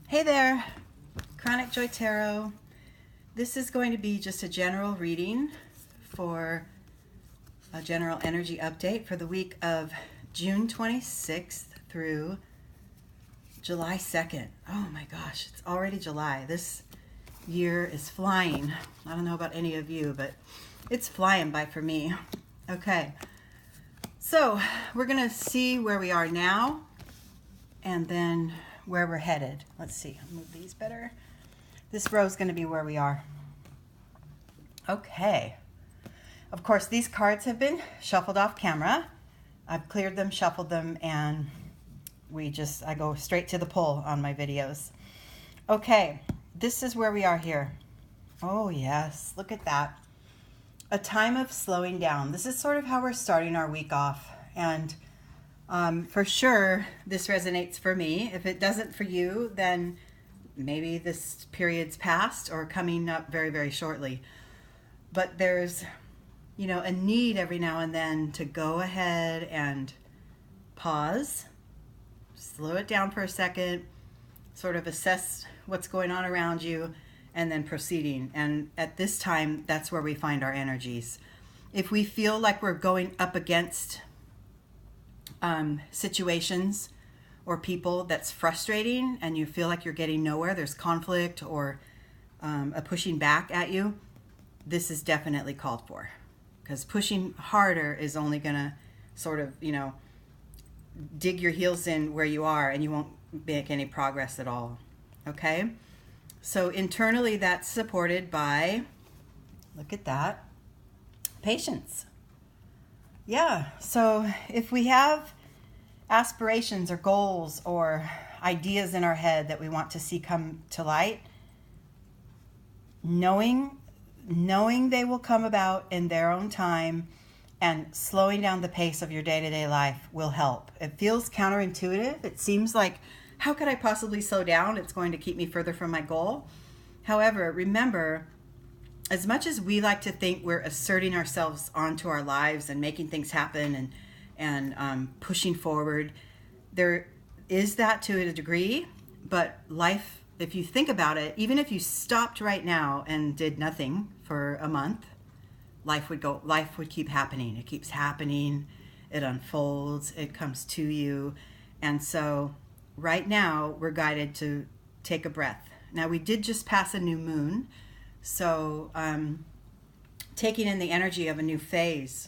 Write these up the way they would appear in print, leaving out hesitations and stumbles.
Hey there, Chronic Joy Tarot. This is going to be just a general reading for a general energy update for the week of June 26th through July 2nd. Oh my gosh, it's already July. This year is flying. I don't know about any of you, but it's flying by for me. Okay, so we're going to see where we are now and then where we're headed. Let's see, I'll move these better. This row is going to be where we are. Okay. Of course, these cards have been shuffled off camera. I've cleared them, shuffled them, and I go straight to the pull on my videos. Okay, this is where we are here. Oh yes, look at that. A time of slowing down. This is sort of how we're starting our week off. And for sure, this resonates for me. If it doesn't for you, then maybe this period's past or coming up very, very shortly. But there's, a need every now and then to go ahead and pause, slow it down for a second, sort of assess what's going on around you, and then proceeding. And at this time, that's where we find our energies. If we feel like we're going up against situations or people that's frustrating and you feel like you're getting nowhere, there's conflict or a pushing back at you, this is definitely called for, because pushing harder is only gonna sort of dig your heels in where you are and you won't make any progress at all. Okay, so internally that's supported by, look at that, patience. Yeah, so if we have aspirations or goals or ideas in our head that we want to see come to light, knowing they will come about in their own time and slowing down the pace of your day-to-day life will help. It feels counterintuitive. It seems like, how could I possibly slow down? It's going to keep me further from my goal. However, remember, as much as we like to think we're asserting ourselves onto our lives and making things happen and pushing forward, there is that to a degree, but life, if you think about it, even if you stopped right now and did nothing for a month, life would keep happening. It keeps happening, it unfolds, it comes to you. And so right now we're guided to take a breath. Now we did just pass a new moon, so taking in the energy of a new phase,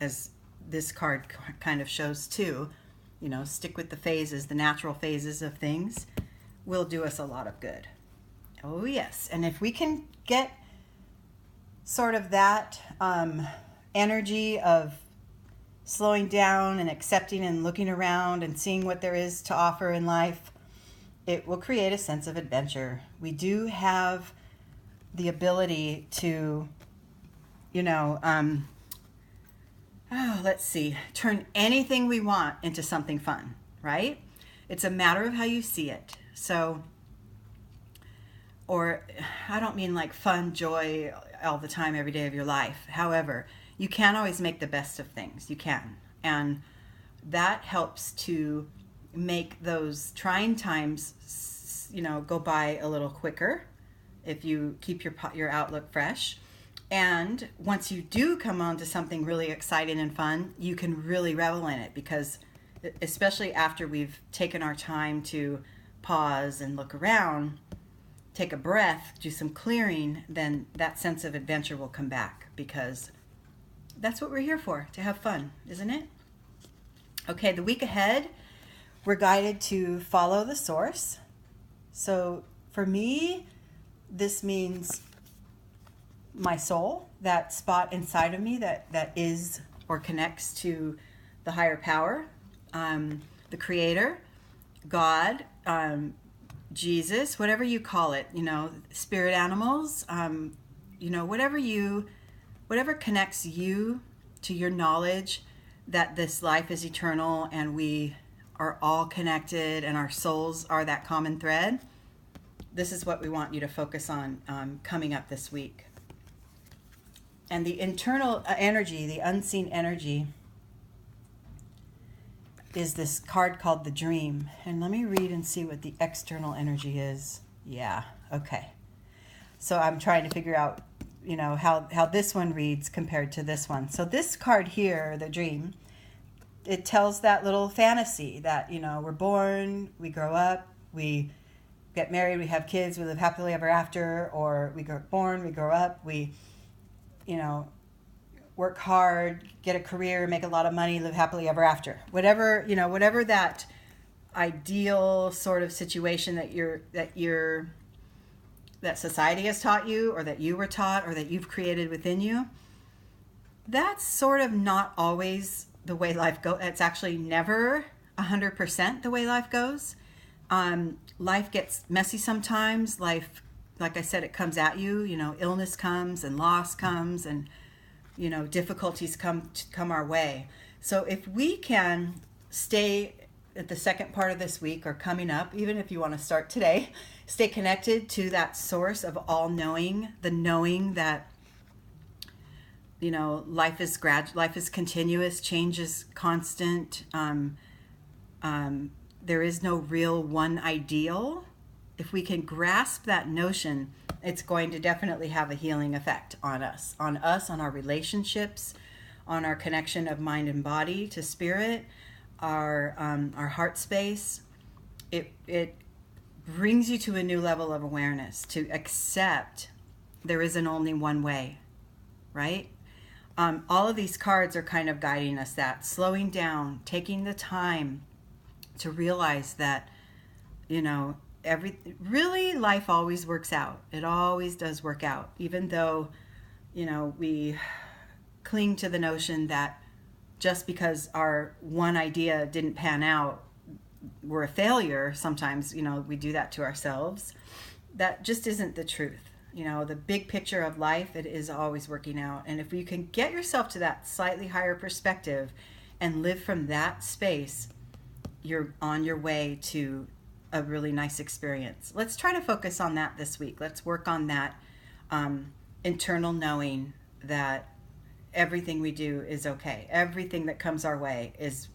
as this card kind of shows too, stick with the phases, the natural phases of things will do us a lot of good. Oh yes, and if we can get sort of that energy of slowing down and accepting and looking around and seeing what there is to offer in life, it will create a sense of adventure. We do have the ability to, turn anything we want into something fun, right? It's a matter of how you see it. So, or I don't mean like fun, joy all the time, every day of your life. However, you can't always make the best of things. You can. And that helps to make those trying times, go by a little quicker if you keep your outlook fresh. And once you do come on to something really exciting and fun, you can really revel in it, because especially after we've taken our time to pause and look around, take a breath, do some clearing, then that sense of adventure will come back, because that's what we're here for, to have fun, isn't it? Okay, the week ahead, we're guided to follow the source. So for me, this means my soul, that spot inside of me that is or connects to the higher power, the creator, God, Jesus, whatever you call it, spirit animals, whatever connects you to your knowledge that this life is eternal and we are all connected and our souls are that common thread. This is what we want you to focus on coming up this week. And the internal energy, the unseen energy, is this card called the Dream. And let me read and see what the external energy is. Yeah, okay. So I'm trying to figure out, you know, how this one reads compared to this one. So this card here, the Dream, it tells that little fantasy that, you know, we're born, we grow up, we get married, we have kids, we live happily ever after, or we get born, we grow up, we, you know, work hard, get a career, make a lot of money, live happily ever after. Whatever, you know, whatever that ideal sort of situation that society has taught you, or that you were taught, or that you've created within you, that's sort of not always the way life goes. It's actually never 100% the way life goes. Life gets messy sometimes. Life, like I said, it comes at you. You know, illness comes and loss comes, and you know, difficulties come our way. So if we can stay at the second part of this week, or coming up, even if you want to start today, stay connected to that source of all knowing, the knowing that, you know, life is continuous, change is constant. There is no real one ideal. If we can grasp that notion, it's going to definitely have a healing effect on us, on our relationships, on our connection of mind and body to spirit, our heart space. It brings you to a new level of awareness, to accept there isn't only one way, right? All of these cards are kind of guiding us, that slowing down, taking the time to realize that, you know, really life always works out. It always does work out, even though, you know, we cling to the notion that just because our one idea didn't pan out, we're a failure. Sometimes, you know, we do that to ourselves. That just isn't the truth. You know, the big picture of life, it is always working out. And if you can get yourself to that slightly higher perspective and live from that space, you're on your way to a really nice experience. Let's try to focus on that this week. Let's work on that internal knowing that everything we do is okay. Everything that comes our way is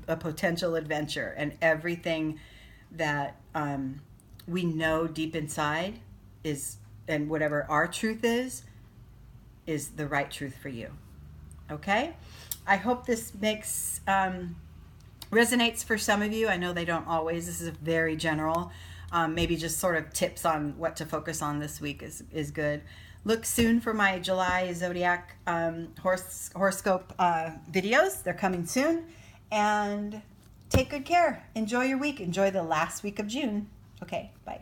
a potential adventure, and everything that we know deep inside is, and whatever our truth is the right truth for you. Okay? I hope this makes resonates for some of you. I know they don't always. This is very general. Maybe just sort of tips on what to focus on this week is good. Look soon for my July Zodiac horoscope videos. They're coming soon. And take good care. Enjoy your week. Enjoy the last week of June. Okay, bye.